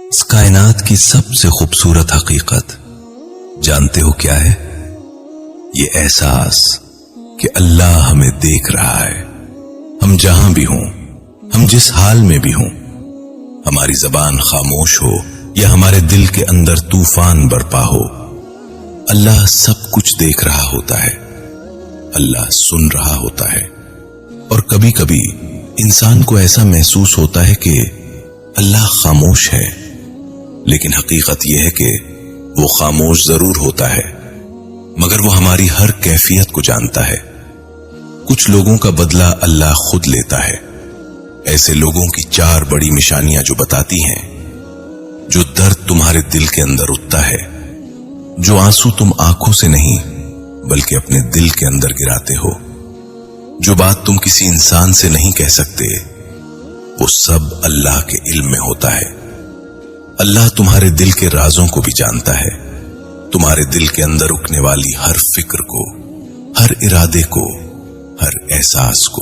इस कायनात की सबसे खूबसूरत हकीकत जानते हो क्या है? ये एहसास कि अल्लाह हमें देख रहा है। हम जहां भी हों, हम जिस हाल में भी हों, हमारी जबान खामोश हो या हमारे दिल के अंदर तूफान बरपा हो, अल्लाह सब कुछ देख रहा होता है, अल्लाह सुन रहा होता है। और कभी कभी इंसान को ऐसा महसूस होता है कि अल्लाह खामोश है, लेकिन हकीकत यह है कि वो खामोश जरूर होता है, मगर वो हमारी हर कैफियत को जानता है। कुछ लोगों का बदला अल्लाह खुद लेता है। ऐसे लोगों की 4 बड़ी निशानियां जो बताती हैं, जो दर्द तुम्हारे दिल के अंदर उठता है, जो आंसू तुम आंखों से नहीं बल्कि अपने दिल के अंदर गिराते हो, जो बात तुम किसी इंसान से नहीं कह सकते, वो सब अल्लाह के इल्म में होता है। अल्लाह तुम्हारे दिल के राजों को भी जानता है, तुम्हारे दिल के अंदर उठने वाली हर फिक्र को, हर इरादे को, हर एहसास को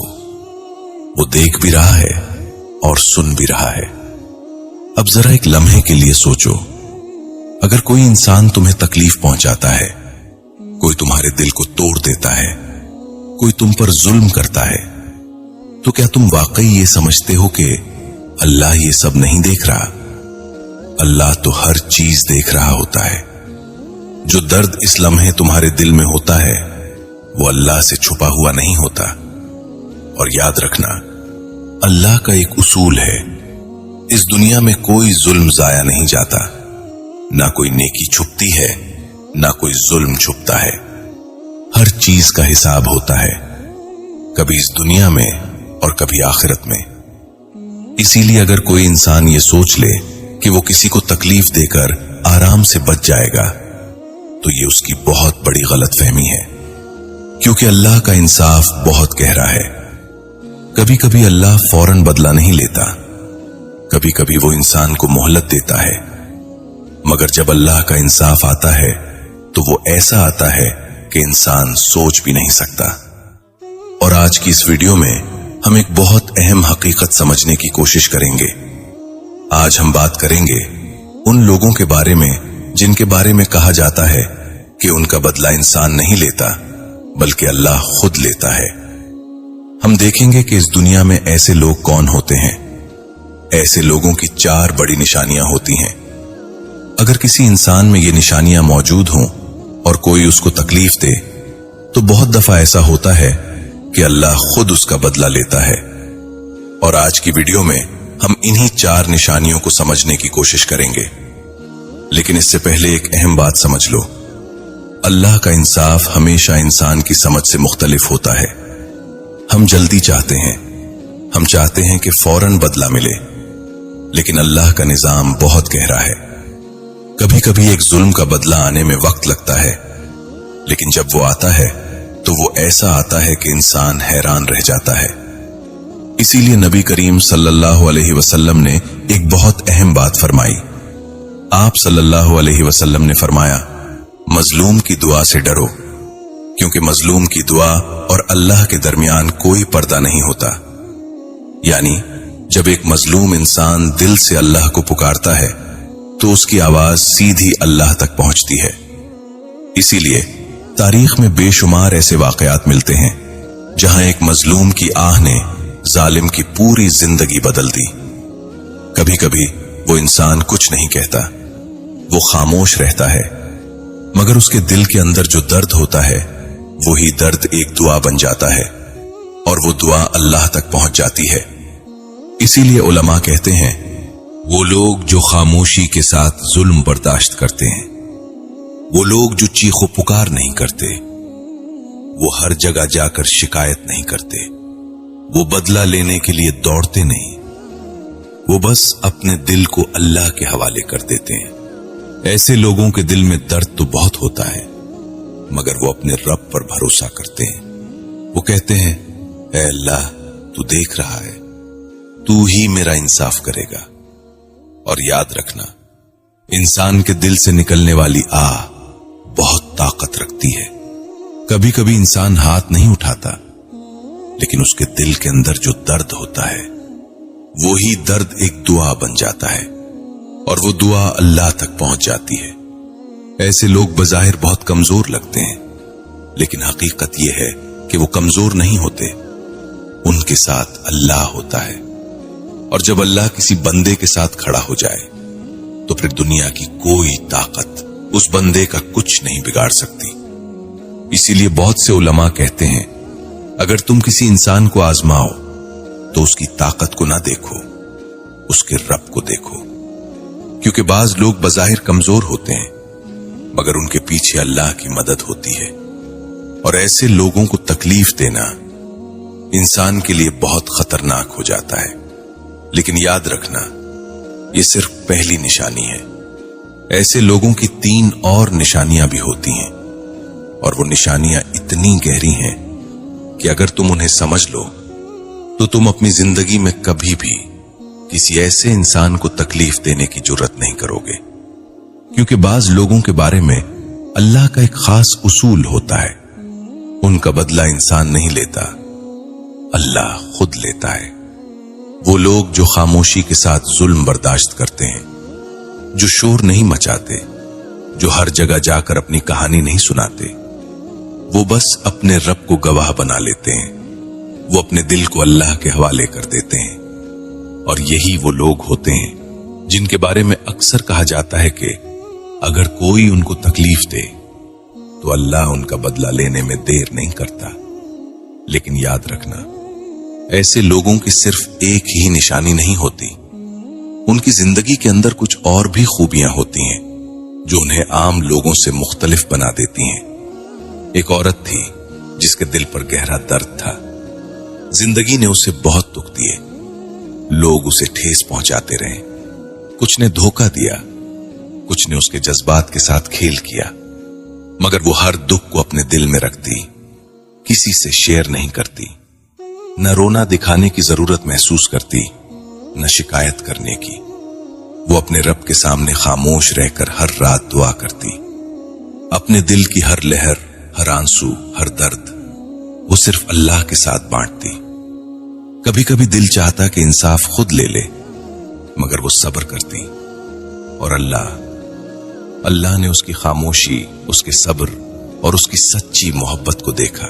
वो देख भी रहा है और सुन भी रहा है। अब जरा एक लम्हे के लिए सोचो, अगर कोई इंसान तुम्हें तकलीफ पहुंचाता है, कोई तुम्हारे दिल को तोड़ देता है, कोई तुम पर जुल्म करता है, तो क्या तुम वाकई ये समझते हो कि अल्लाह ये सब नहीं देख रहा? अल्लाह तो हर चीज देख रहा होता है। जो दर्द इस लम्हे तुम्हारे दिल में होता है, वो अल्लाह से छुपा हुआ नहीं होता। और याद रखना, अल्लाह का एक उसूल है, इस दुनिया में कोई जुल्म जाया नहीं जाता, ना कोई नेकी छुपती है, ना कोई जुल्म छुपता है। हर चीज का हिसाब होता है, कभी इस दुनिया में और कभी आखिरत में। इसीलिए अगर कोई इंसान ये सोच ले कि वो किसी को तकलीफ देकर आराम से बच जाएगा, तो ये उसकी बहुत बड़ी गलतफहमी है, क्योंकि अल्लाह का इंसाफ बहुत गहरा है। कभी कभी अल्लाह फौरन बदला नहीं लेता, कभी कभी वो इंसान को मोहलत देता है, मगर जब अल्लाह का इंसाफ आता है तो वो ऐसा आता है कि इंसान सोच भी नहीं सकता। और आज की इस वीडियो में हम एक बहुत अहम हकीकत समझने की कोशिश करेंगे। आज हम बात करेंगे उन लोगों के बारे में जिनके बारे में कहा जाता है कि उनका बदला इंसान नहीं लेता बल्कि अल्लाह खुद लेता है। हम देखेंगे कि इस दुनिया में ऐसे लोग कौन होते हैं। ऐसे लोगों की 4 बड़ी निशानियां होती हैं। अगर किसी इंसान में ये निशानियां मौजूद हों और कोई उसको तकलीफ दे, तो बहुत दफा ऐसा होता है कि अल्लाह खुद उसका बदला लेता है। और आज की वीडियो में हम इन्हीं 4 निशानियों को समझने की कोशिश करेंगे। लेकिन इससे पहले एक अहम बात समझ लो, अल्लाह का इंसाफ हमेशा इंसान की समझ से मुख्तलिफ होता है। हम जल्दी चाहते हैं, हम चाहते हैं कि फौरन बदला मिले, लेकिन अल्लाह का निजाम बहुत गहरा है। कभी कभी एक जुल्म का बदला आने में वक्त लगता है, लेकिन जब वो आता है तो वो ऐसा आता है कि इंसान हैरान रह जाता है। इसीलिए नबी करीम सल्लल्लाहु अलैहि वसल्लम ने एक बहुत अहम बात फरमाई। आप सल्लल्लाहु अलैहि वसल्लम ने फरमाया, मजलूम की दुआ से डरो, क्योंकि मजलूम की दुआ और अल्लाह के दरमियान कोई पर्दा नहीं होता। यानी जब एक मजलूम इंसान दिल से अल्लाह को पुकारता है तो उसकी आवाज सीधी अल्लाह तक पहुंचती है। इसीलिए तारीख में बेशुमार ऐसे वाकयात मिलते हैं जहां एक मजलूम की आह ने जालिम की पूरी जिंदगी बदल दी। कभी कभी वो इंसान कुछ नहीं कहता, वो खामोश रहता है, मगर उसके दिल के अंदर जो दर्द होता है, वही दर्द एक दुआ बन जाता है और वो दुआ अल्लाह तक पहुंच जाती है। इसीलिए उलमा कहते हैं, वो लोग जो खामोशी के साथ जुल्म बर्दाश्त करते हैं, वो लोग जो चीखो पुकार नहीं करते, वो हर जगह जाकर शिकायत नहीं करते, वो बदला लेने के लिए दौड़ते नहीं, वो बस अपने दिल को अल्लाह के हवाले कर देते हैं। ऐसे लोगों के दिल में दर्द तो बहुत होता है, मगर वो अपने रब पर भरोसा करते हैं। वो कहते हैं, ऐ अल्लाह, तू देख रहा है, तू ही मेरा इंसाफ करेगा। और याद रखना, इंसान के दिल से निकलने वाली आह बहुत ताकत रखती है। कभी कभी इंसान हाथ नहीं उठाता, लेकिन उसके दिल के अंदर जो दर्द होता है, वो ही दर्द एक दुआ बन जाता है। और वो दुआ अल्लाह तक पहुंच जाती है। ऐसे लोग बज़ाहिर बहुत कमजोर लगते हैं, लेकिन हकीकत यह है कि वो कमजोर नहीं होते, उनके साथ अल्लाह होता है। और जब अल्लाह किसी बंदे के साथ खड़ा हो जाए तो फिर दुनिया की कोई ताकत उस बंदे का कुछ नहीं बिगाड़ सकती। इसीलिए बहुत से उलमा कहते हैं, अगर तुम किसी इंसान को आजमाओ तो उसकी ताकत को ना देखो, उसके रब को देखो। क्योंकि बाज लोग बज़ाहिर कमजोर होते हैं, मगर उनके पीछे अल्लाह की मदद होती है। और ऐसे लोगों को तकलीफ देना इंसान के लिए बहुत खतरनाक हो जाता है। लेकिन याद रखना, ये सिर्फ पहली निशानी है। ऐसे लोगों की 3 और निशानियां भी होती हैं, और वो निशानियां इतनी गहरी हैं कि अगर तुम उन्हें समझ लो तो तुम अपनी जिंदगी में कभी भी किसी ऐसे इंसान को तकलीफ देने की जुर्रत नहीं करोगे। क्योंकि बाज लोगों के बारे में अल्लाह का एक खास उसूल होता है, उनका बदला इंसान नहीं लेता, अल्लाह खुद लेता है। वो लोग जो खामोशी के साथ जुल्म बर्दाश्त करते हैं, जो शोर नहीं मचाते, जो हर जगह जाकर अपनी कहानी नहीं सुनाते, वो बस अपने रब को गवाह बना लेते हैं। वो अपने दिल को अल्लाह के हवाले कर देते हैं। और यही वो लोग होते हैं जिनके बारे में अक्सर कहा जाता है कि अगर कोई उनको तकलीफ दे तो अल्लाह उनका बदला लेने में देर नहीं करता। लेकिन याद रखना, ऐसे लोगों की सिर्फ एक ही निशानी नहीं होती, उनकी जिंदगी के अंदर कुछ और भी खूबियां होती हैं जो उन्हें आम लोगों से मुख्तलिफ बना देती हैं। एक औरत थी जिसके दिल पर गहरा दर्द था। जिंदगी ने उसे बहुत दुख दिए, लोग उसे ठेस पहुंचाते रहे, कुछ ने धोखा दिया, कुछ ने उसके जज्बात के साथ खेल किया, मगर वो हर दुख को अपने दिल में रखती, किसी से शेयर नहीं करती, न रोना दिखाने की जरूरत महसूस करती, न शिकायत करने की। वो अपने रब के सामने खामोश रहकर हर रात दुआ करती। अपने दिल की हर लहर, हर आंसू, हर दर्द वो सिर्फ अल्लाह के साथ बांटती। कभी कभी दिल चाहता कि इंसाफ खुद ले ले, मगर वो सब्र करती। और अल्लाह ने उसकी खामोशी, उसके सब्र और उसकी सच्ची मोहब्बत को देखा।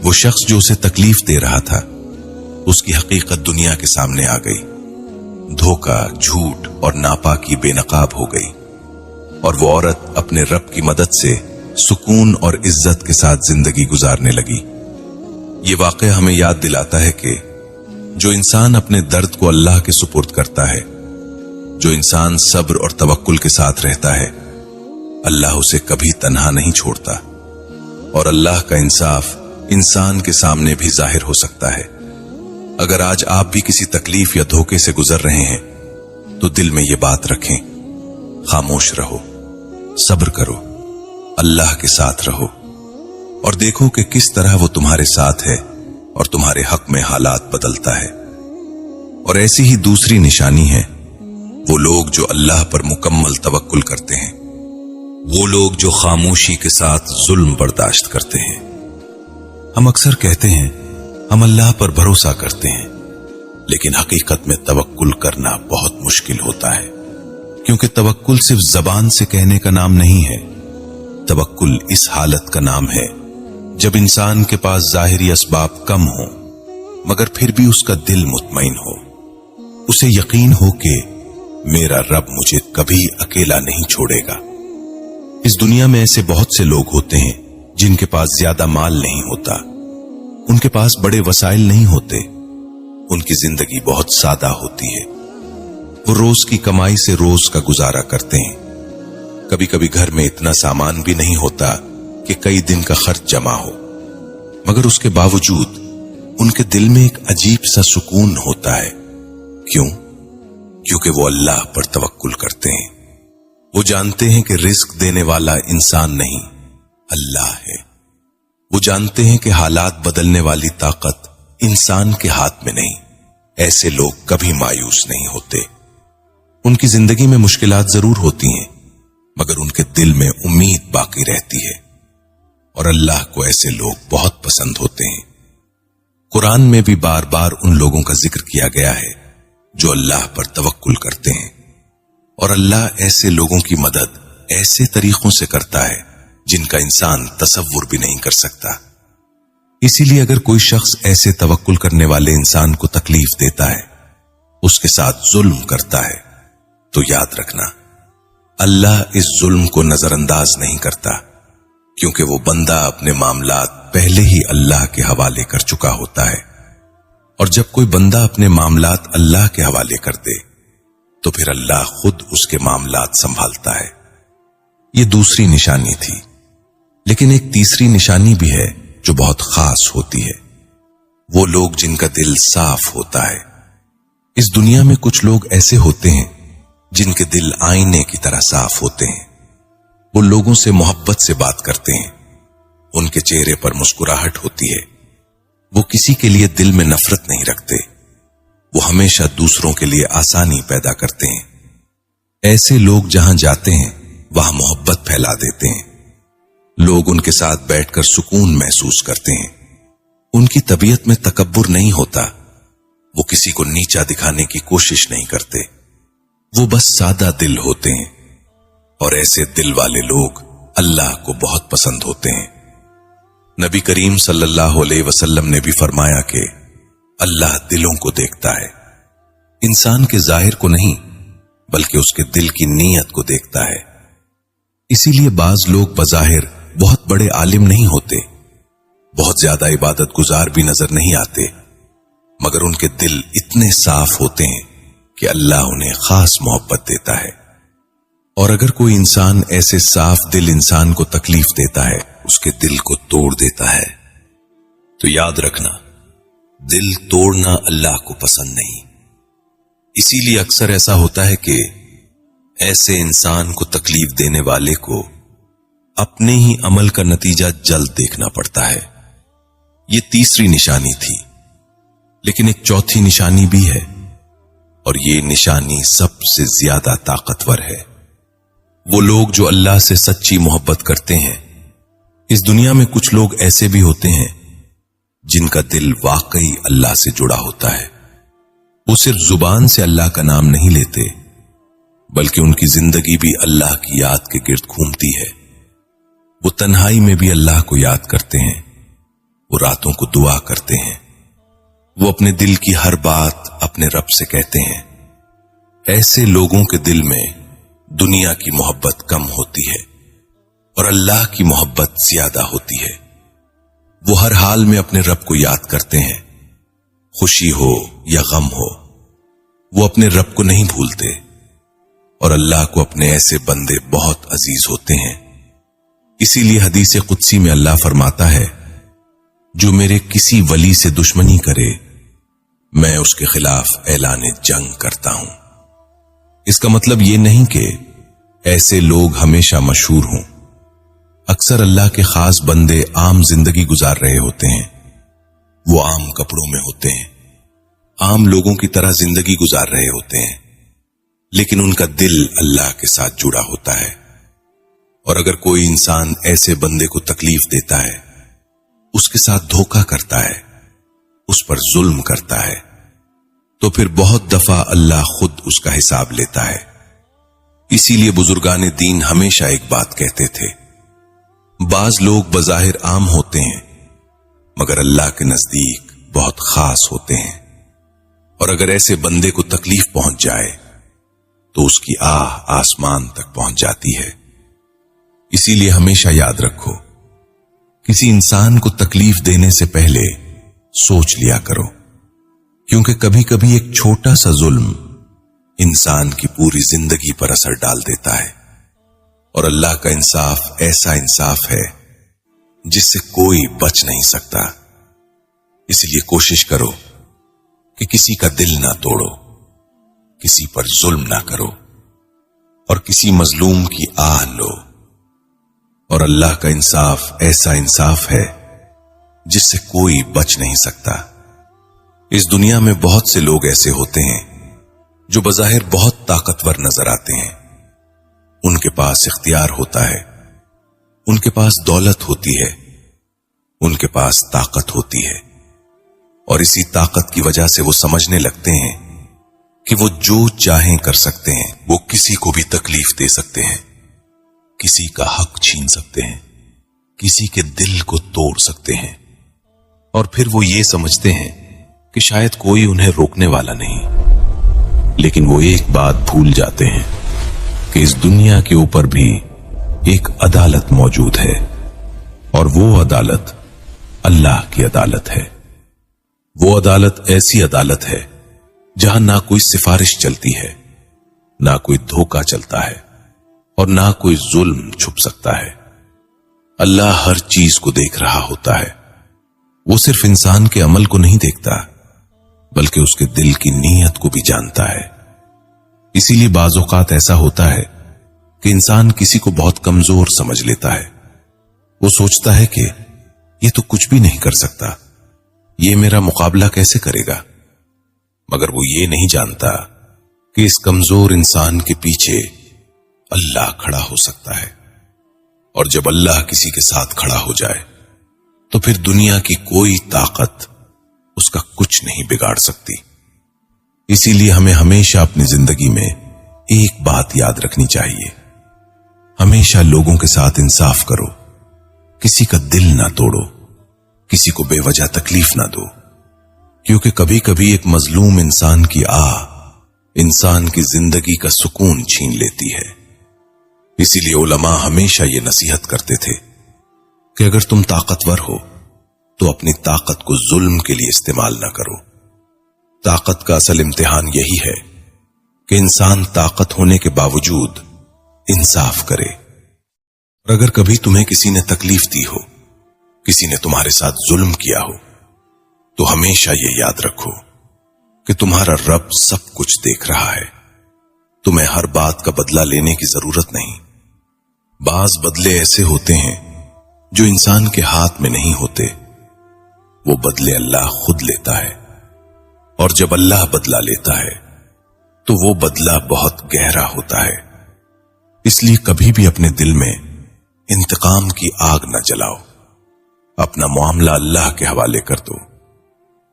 वो शख्स जो उसे तकलीफ दे रहा था, उसकी हकीकत दुनिया के सामने आ गई। धोखा, झूठ और नापाकी बेनकाब हो गई, और वो औरत अपने रब की मदद से सुकून और इज्जत के साथ जिंदगी गुजारने लगी। ये वाकया हमें याद दिलाता है कि जो इंसान अपने दर्द को अल्लाह के सुपुर्द करता है, जो इंसान सब्र और तवक्कुल के साथ रहता है, अल्लाह उसे कभी तन्हा नहीं छोड़ता। और अल्लाह का इंसाफ इंसान के सामने भी जाहिर हो सकता है। अगर आज आप भी किसी तकलीफ या धोखे से गुजर रहे हैं तो दिल में ये बात रखें, खामोश रहो, सब्र करो, अल्लाह के साथ रहो, और देखो कि किस तरह वो तुम्हारे साथ है और तुम्हारे हक में हालात बदलता है। और ऐसी ही दूसरी निशानी है वो लोग जो अल्लाह पर मुकम्मल तवक्कुल करते हैं, वो लोग जो खामोशी के साथ जुल्म बर्दाश्त करते हैं। हम अक्सर कहते हैं हम अल्लाह पर भरोसा करते हैं, लेकिन हकीकत में तवक्कुल करना बहुत मुश्किल होता है। क्योंकि तवक्कुल सिर्फ जबान से कहने का नाम नहीं है। तवक्कुल इस हालत का नाम है जब इंसान के पास जाहिरी असबाब कम हो, मगर फिर भी उसका दिल मुतमईन हो, उसे यकीन हो कि मेरा रब मुझे कभी अकेला नहीं छोड़ेगा। इस दुनिया में ऐसे बहुत से लोग होते हैं जिनके पास ज्यादा माल नहीं होता, उनके पास बड़े वसाइल नहीं होते, उनकी जिंदगी बहुत सादा होती है। वो रोज की कमाई से रोज का गुजारा करते हैं। कभी कभी घर में इतना सामान भी नहीं होता कि कई दिन का खर्च जमा हो, मगर उसके बावजूद उनके दिल में एक अजीब सा सुकून होता है। क्यों? क्योंकि वो अल्लाह पर तवक्कुल करते हैं। वो जानते हैं कि रिस्क देने वाला इंसान नहीं, अल्लाह है। वो जानते हैं कि हालात बदलने वाली ताकत इंसान के हाथ में नहीं। ऐसे लोग कभी मायूस नहीं होते। उनकी जिंदगी में मुश्किलात जरूर होती हैं, मगर उनके दिल में उम्मीद बाकी रहती है। और अल्लाह को ऐसे लोग बहुत पसंद होते हैं। कुरान में भी बार बार उन लोगों का जिक्र किया गया है जो अल्लाह पर तवक्कुल करते हैं। اور اللہ ایسے لوگوں کی مدد ایسے طریقوں سے کرتا ہے جن کا انسان تصور بھی نہیں کر سکتا۔ اسی لیے اگر کوئی شخص ایسے توکل کرنے والے انسان کو تکلیف دیتا ہے، اس کے ساتھ ظلم کرتا ہے، تو یاد رکھنا اللہ اس ظلم کو نظر انداز نہیں کرتا، کیونکہ وہ بندہ اپنے معاملات پہلے ہی اللہ کے حوالے کر چکا ہوتا ہے، اور جب کوئی بندہ اپنے معاملات اللہ کے حوالے کر دے تو پھر اللہ خود اس کے معاملات سنبھالتا ہے۔ یہ دوسری نشانی تھی، لیکن ایک تیسری نشانی بھی ہے جو بہت خاص ہوتی ہے، وہ لوگ جن کا دل صاف ہوتا ہے۔ اس دنیا میں کچھ لوگ ایسے ہوتے ہیں جن کے دل آئینے کی طرح صاف ہوتے ہیں، وہ لوگوں سے محبت سے بات کرتے ہیں، ان کے چہرے پر مسکراہٹ ہوتی ہے، وہ کسی کے لیے دل میں نفرت نہیں رکھتے، وہ ہمیشہ دوسروں کے لیے آسانی پیدا کرتے ہیں۔ ایسے لوگ جہاں جاتے ہیں وہاں محبت پھیلا دیتے ہیں، لوگ ان کے ساتھ بیٹھ کر سکون محسوس کرتے ہیں، ان کی طبیعت میں تکبر نہیں ہوتا، وہ کسی کو نیچا دکھانے کی کوشش نہیں کرتے، وہ بس سادہ دل ہوتے ہیں، اور ایسے دل والے لوگ اللہ کو بہت پسند ہوتے ہیں۔ نبی کریم صلی اللہ علیہ وسلم نے بھی فرمایا کہ اللہ دلوں کو دیکھتا ہے، انسان کے ظاہر کو نہیں بلکہ اس کے دل کی نیت کو دیکھتا ہے۔ اسی لیے بعض لوگ بظاہر بہت بڑے عالم نہیں ہوتے، بہت زیادہ عبادت گزار بھی نظر نہیں آتے، مگر ان کے دل اتنے صاف ہوتے ہیں کہ اللہ انہیں خاص محبت دیتا ہے۔ اور اگر کوئی انسان ایسے صاف دل انسان کو تکلیف دیتا ہے، اس کے دل کو توڑ دیتا ہے، تو یاد رکھنا دل توڑنا اللہ کو پسند نہیں۔ اسی لیے اکثر ایسا ہوتا ہے کہ ایسے انسان کو تکلیف دینے والے کو اپنے ہی عمل کا نتیجہ جلد دیکھنا پڑتا ہے۔ یہ تیسری نشانی تھی، لیکن ایک چوتھی نشانی بھی ہے، اور یہ نشانی سب سے زیادہ طاقتور ہے۔ وہ لوگ جو اللہ سے سچی محبت کرتے ہیں، اس دنیا میں کچھ لوگ ایسے بھی ہوتے ہیں جن کا دل واقعی اللہ سے جڑا ہوتا ہے، وہ صرف زبان سے اللہ کا نام نہیں لیتے بلکہ ان کی زندگی بھی اللہ کی یاد کے گرد گھومتی ہے۔ وہ تنہائی میں بھی اللہ کو یاد کرتے ہیں، وہ راتوں کو دعا کرتے ہیں، وہ اپنے دل کی ہر بات اپنے رب سے کہتے ہیں۔ ایسے لوگوں کے دل میں دنیا کی محبت کم ہوتی ہے اور اللہ کی محبت زیادہ ہوتی ہے۔ وہ ہر حال میں اپنے رب کو یاد کرتے ہیں، خوشی ہو یا غم ہو، وہ اپنے رب کو نہیں بھولتے، اور اللہ کو اپنے ایسے بندے بہت عزیز ہوتے ہیں۔ اسی لیے حدیث قدسی میں اللہ فرماتا ہے، جو میرے کسی ولی سے دشمنی کرے میں اس کے خلاف اعلان جنگ کرتا ہوں۔ اس کا مطلب یہ نہیں کہ ایسے لوگ ہمیشہ مشہور ہوں۔ اکثر اللہ کے خاص بندے عام زندگی گزار رہے ہوتے ہیں، وہ عام کپڑوں میں ہوتے ہیں، عام لوگوں کی طرح زندگی گزار رہے ہوتے ہیں، لیکن ان کا دل اللہ کے ساتھ جڑا ہوتا ہے۔ اور اگر کوئی انسان ایسے بندے کو تکلیف دیتا ہے، اس کے ساتھ دھوکہ کرتا ہے، اس پر ظلم کرتا ہے، تو پھر بہت دفعہ اللہ خود اس کا حساب لیتا ہے۔ اسی لیے بزرگان دین ہمیشہ ایک بات کہتے تھے، بعض لوگ بظاہر عام ہوتے ہیں مگر اللہ کے نزدیک بہت خاص ہوتے ہیں، اور اگر ایسے بندے کو تکلیف پہنچ جائے تو اس کی آہ آسمان تک پہنچ جاتی ہے۔ اسی لیے ہمیشہ یاد رکھو، کسی انسان کو تکلیف دینے سے پہلے سوچ لیا کرو، کیونکہ کبھی کبھی ایک چھوٹا سا ظلم انسان کی پوری زندگی پر اثر ڈال دیتا ہے، اور اللہ کا انصاف ایسا انصاف ہے جس سے کوئی بچ نہیں سکتا۔ اس لیے کوشش کرو کہ کسی کا دل نہ توڑو، کسی پر ظلم نہ کرو، اور کسی مظلوم کی آہ لو۔ اور اللہ کا انصاف ایسا انصاف ہے جس سے کوئی بچ نہیں سکتا۔ اس دنیا میں بہت سے لوگ ایسے ہوتے ہیں جو بظاہر بہت طاقتور نظر آتے ہیں، ان کے پاس اختیار ہوتا ہے، ان کے پاس دولت ہوتی ہے، ان کے پاس طاقت ہوتی ہے، اور اسی طاقت کی وجہ سے وہ سمجھنے لگتے ہیں कि वो जो चाहें कर सकते हैं। वो किसी को भी तकलीफ दे सकते हैं, किसी का हक छीन सकते हैं, किसी के दिल को तोड़ सकते हैं, और फिर वो ये समझते हैं कि शायद कोई उन्हें रोकने वाला नहीं। लेकिन वो एक बात भूल जाते हैं कि इस दुनिया के ऊपर भी एक अदालत मौजूद है, और वो अदालत अल्लाह की अदालत है। वो अदालत ऐसी अदालत है जहां ना कोई सिफारिश चलती है, ना कोई धोखा चलता है, और ना कोई जुल्म छुप सकता है। अल्लाह हर चीज को देख रहा होता है। वो सिर्फ इंसान के अमल को नहीं देखता, बल्कि उसके दिल की नीयत को भी जानता है। इसीलिए बाज़ औक़ात ऐसा होता है कि इंसान किसी को बहुत कमजोर समझ लेता है। वो सोचता है कि ये तो कुछ भी नहीं कर सकता, ये मेरा मुकाबला कैसे करेगा। मगर वो ये नहीं जानता कि इस कमजोर इंसान के पीछे अल्लाह खड़ा हो सकता है, और जब अल्लाह किसी के साथ खड़ा हो जाए तो फिर दुनिया की कोई ताकत उसका कुछ नहीं बिगाड़ सकती। इसीलिए हमें हमेशा अपनी जिंदगी में एक बात याद रखनी चाहिए, हमेशा लोगों के साथ इंसाफ करो, किसी का दिल ना तोड़ो, किसी को बेवजह तकलीफ ना दो, क्योंकि कभी कभी एक मजलूम इंसान की इंसान की जिंदगी का सुकून छीन लेती है। इसीलिए उलमा हमेशा ये नसीहत करते थे कि अगर तुम ताकतवर हो तो अपनी ताकत को जुल्म के लिए इस्तेमाल ना करो। ताकत का असल इम्तिहान यही है कि इंसान ताकत होने के बावजूद इंसाफ करे। और अगर कभी तुम्हें किसी ने तकलीफ दी हो, किसी ने तुम्हारे साथ जुल्म किया हो, तो हमेशा ये याद रखो कि तुम्हारा रब सब कुछ देख रहा है। तुम्हें हर बात का बदला लेने की जरूरत नहीं। बाज बदले ऐसे होते हैं जो इंसान के हाथ में नहीं होते, वो बदले अल्लाह खुद लेता है, और जब अल्लाह बदला लेता है तो वो बदला बहुत गहरा होता है। इसलिए कभी भी अपने दिल में इंतकाम की आग न जलाओ, अपना मामला अल्लाह के हवाले कर दो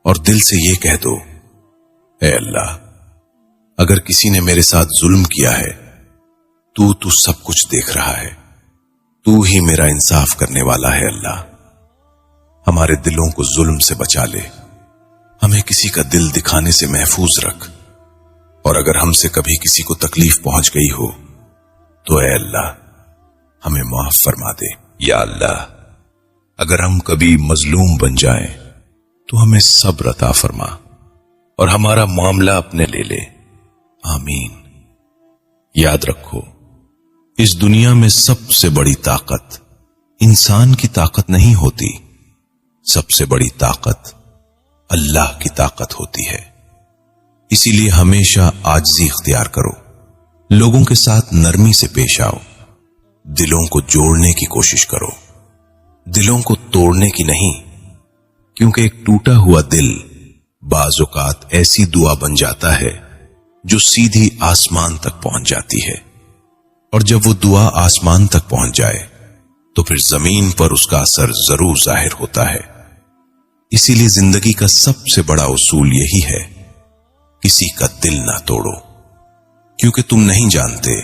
और दिल से ये कह दो, ऐ अल्लाह, अगर किसी ने मेरे साथ जुल्म किया है, तू सब कुछ देख रहा है, तू ही मेरा इंसाफ करने वाला है। अल्लाह, हमारे दिलों को जुल्म से बचा ले, हमें किसी का दिल दिखाने से महफूज रख, और अगर हमसे कभी किसी को तकलीफ पहुंच गई हो तो ऐ अल्लाह, हमें माफ फरमा दे। या अल्लाह, अगर हम कभी मजलूम बन जाएं तो हमें सब्र अता फरमा और हमारा मामला अपने ले ले। आमीन। याद रखो, इस दुनिया में सबसे बड़ी ताकत इंसान की ताकत नहीं होती, सबसे बड़ी ताकत अल्लाह की ताकत होती है। इसीलिए हमेशा आजिज़ी इख्तियार करो, लोगों के साथ नरमी से पेश आओ, दिलों को जोड़ने की कोशिश करो, दिलों को तोड़ने की नहीं, क्योंकि एक टूटा हुआ दिल बाज़ औक़ात ऐसी दुआ बन जाता है जो सीधी आसमान तक पहुंच जाती है, और जब वो दुआ आसमान तक पहुंच जाए तो फिर जमीन पर उसका असर जरूर जाहिर होता है। इसीलिए जिंदगी का सबसे बड़ा उसूल यही है, किसी का दिल ना तोड़ो, क्योंकि तुम नहीं जानते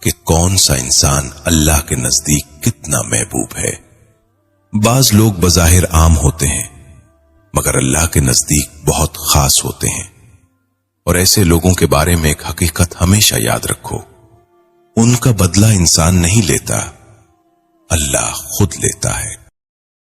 कि कौन सा इंसान अल्लाह के नजदीक कितना महबूब है। बाज लोग बज़ाहिर आम होते हैं, मगर अल्लाह के नजदीक बहुत खास होते हैं, और ऐसे लोगों के बारे में एक हकीकत हमेशा याद रखो, उनका बदला इंसान नहीं लेता, अल्लाह खुद लेता है।